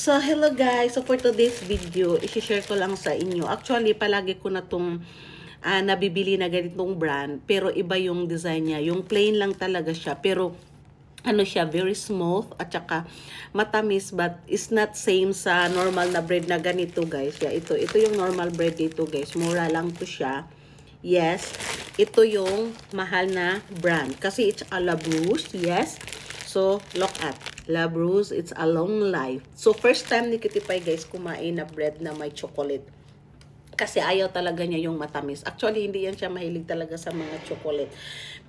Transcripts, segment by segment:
So, hello guys. So, for today's video, i-share ko lang sa inyo. Actually, palagi ko na itong nabibili na ganitong brand. Pero iba yung design niya. Yung plain lang talaga siya. Pero, ano siya, very smooth. At saka, matamis. But, it's not same sa normal na bread na ganito, guys. Yeah, ito yung normal bread dito, guys. Mura lang to siya. Yes. Ito yung mahal na brand. Kasi it's a La Bruce. Yes. So, look at. La Bruce, it's a long life. So, first time ni Cutie Pie, guys, kumain na bread na may chocolate. Kasi ayaw talaga niya yung matamis. Actually, hindi yan siya mahilig talaga sa mga chocolate.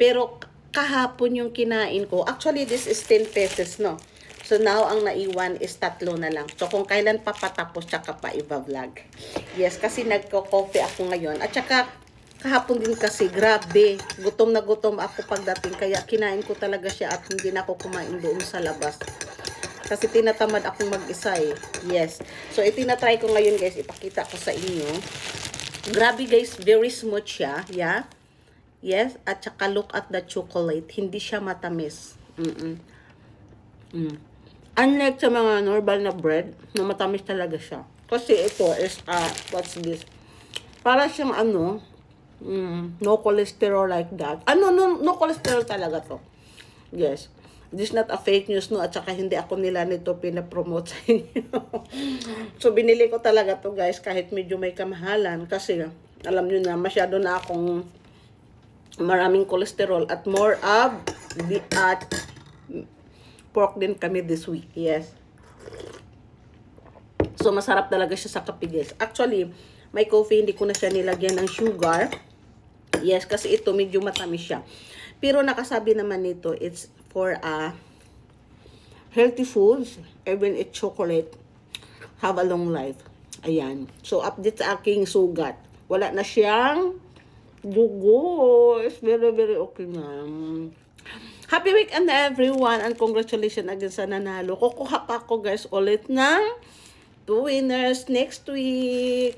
Pero, kahapon yung kinain ko. Actually, this is 10 pesos, no? So, now, ang naiwan is 3 na lang. So, kung kailan pa patapos, tsaka pa i-vlog. Yes, kasi nagko-coffee ako ngayon. At tsaka, kahapon din kasi, grabe, gutom na gutom ako pagdating, kaya kinain ko talaga siya at hindi na ako kumain doon sa labas. Kasi tinatamad akong mag-isa eh. Yes. So, itinatry ko ngayon guys, ipakita ko sa inyo. Grabe guys, very smooth siya. Yeah. Yes. At saka look at the chocolate. Hindi siya matamis. Unlike sa mga normal na bread, na matamis talaga siya. Kasi ito is, what's this? Para siyang no cholesterol like that. No cholesterol talaga to. Yes. This is not a fake news, no? At saka hindi ako nila nito pinapromote sa inyo. So, binili ko talaga to guys, kahit medyo may kamahalan. Kasi, alam nyo na, masyado na akong maraming cholesterol at more of the pork din kami this week. Yes. So, masarap talaga siya sa kape, guys. Actually, may coffee, hindi ko na siya nilagyan ng sugar. Yes, kasi ito medyo matamis siya. Pero nakasabi naman nito, it's for healthy foods, even it's chocolate, have a long life. Ayan. So, update sa aking sugat. Wala na siyang dugo. It's very, very okay na. Happy weekend everyone and congratulations again sa nanalo. Kukuha pa ako guys ulit ng 2 winners next week.